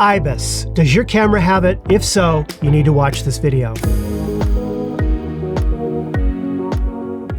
IBIS. Does your camera have it? If so, you need to watch this video.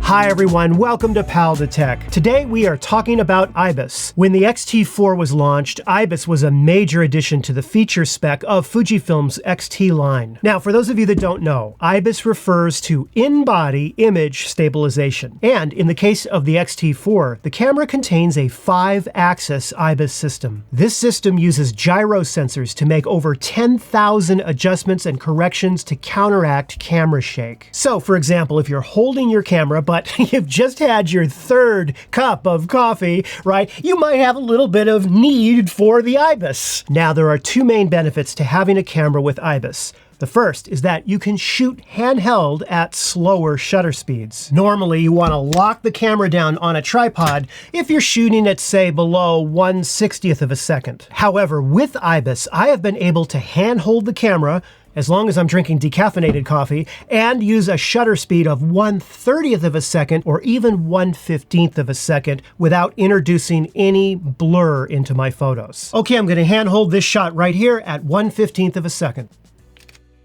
Hi everyone, welcome to Pal to Tech. Today we are talking about IBIS. When the X-T4 was launched, IBIS was a major addition to the feature spec of Fujifilm's X-T line. Now, for those of you that don't know, IBIS refers to in-body image stabilization. And in the case of the X-T4, the camera contains a 5-axis IBIS system. This system uses gyro sensors to make over 10,000 adjustments and corrections to counteract camera shake. So, for example, if you're holding your camera, but you've just had your third cup of coffee, right? You might have a little bit of need for the IBIS. Now, there are two main benefits to having a camera with IBIS. The first is that you can shoot handheld at slower shutter speeds. Normally, you want to lock the camera down on a tripod if you're shooting at, say, below 1/60th of a second. However, with IBIS, I have been able to handhold the camera as long as I'm drinking decaffeinated coffee, and use a shutter speed of 1/30th of a second or even 1/15th of a second without introducing any blur into my photos. Okay, I'm gonna handhold this shot right here at 1/15th of a second.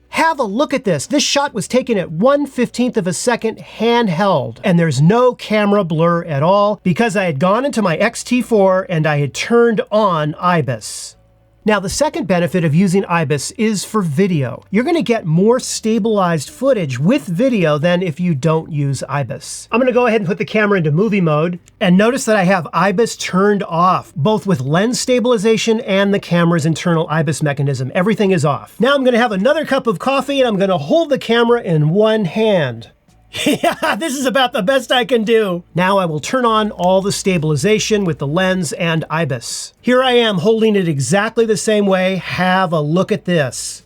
Have a look at this. This shot was taken at 1/15th of a second handheld, and there's no camera blur at all because I had gone into my X-T4 and I had turned on IBIS. Now, the second benefit of using IBIS is for video. You're gonna get more stabilized footage with video than if you don't use IBIS. I'm gonna go ahead and put the camera into movie mode, and notice that I have IBIS turned off, both with lens stabilization and the camera's internal IBIS mechanism. Everything is off. Now I'm gonna have another cup of coffee and I'm gonna hold the camera in one hand. Yeah, this is about the best I can do. Now I will turn on all the stabilization with the lens and IBIS. Here I am holding it exactly the same way. Have a look at this.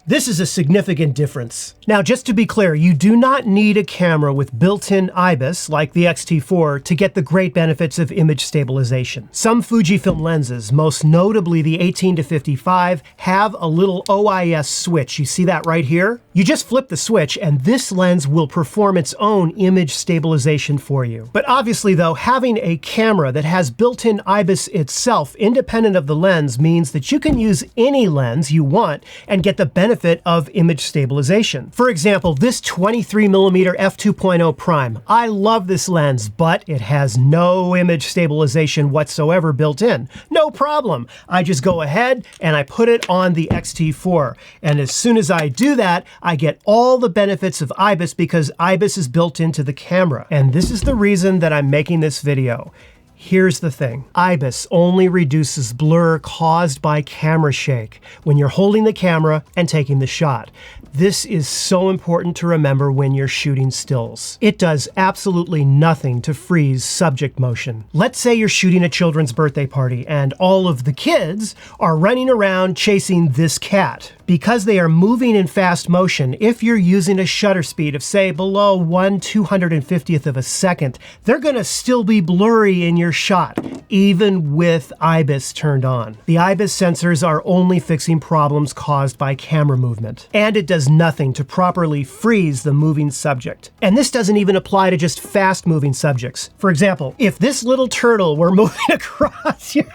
This is a significant difference. Now, just to be clear, you do not need a camera with built-in IBIS, like the X-T4, to get the great benefits of image stabilization. Some Fujifilm lenses, most notably the 18-55, have a little OIS switch. You see that right here? You just flip the switch, and this lens will perform its own image stabilization for you. But obviously, though, having a camera that has built-in IBIS itself, independent of the lens, means that you can use any lens you want and get the benefit of image stabilization. For example, this 23mm f2.0 prime. I love this lens, but it has no image stabilization whatsoever built in. No problem. I just go ahead and I put it on the X-T4. And as soon as I do that, I get all the benefits of IBIS because IBIS is built into the camera. And this is the reason that I'm making this video. Here's the thing. IBIS only reduces blur caused by camera shake when you're holding the camera and taking the shot. This is so important to remember when you're shooting stills. It does absolutely nothing to freeze subject motion. Let's say you're shooting a children's birthday party and all of the kids are running around chasing this cat. Because they are moving in fast motion, if you're using a shutter speed of, say, below 1/250th of a second, they're gonna still be blurry in your shot, even with IBIS turned on. The IBIS sensors are only fixing problems caused by camera movement, and it does nothing to properly freeze the moving subject. And this doesn't even apply to just fast-moving subjects. For example, if this little turtle were moving across your...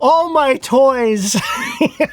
all my toys.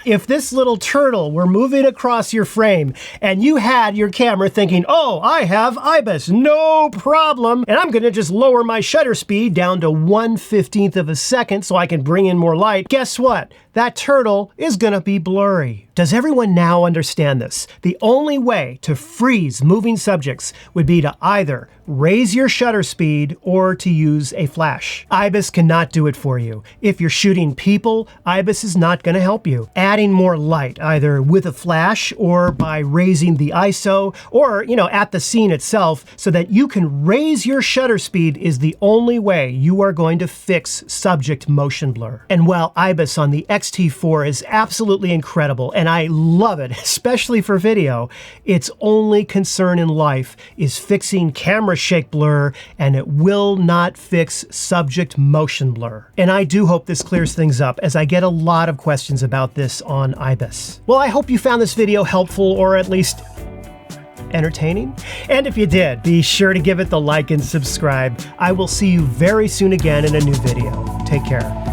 If this little turtle were moving across your frame and you had your camera thinking, oh, I have IBIS, no problem, and I'm gonna just lower my shutter speed down to 1/15th of a second so I can bring in more light, guess what? That turtle is gonna be blurry. Does everyone now understand this? The only way to freeze moving subjects would be to either raise your shutter speed or to use a flash. IBIS cannot do it for you. If you're shooting people, IBIS is not going to help you. Adding more light, either with a flash or by raising the ISO or, at the scene itself so that you can raise your shutter speed is the only way you are going to fix subject motion blur. And while IBIS on the X-T4 is absolutely incredible, and I love it, especially for video, its only concern in life is fixing camera shake blur, and it will not fix subject motion blur. And I do hope this clears things up, as I get a lot of questions about this on IBIS. Well, I hope you found this video helpful, or at least entertaining. And if you did, be sure to give it the like and subscribe. I will see you very soon again in a new video. Take care.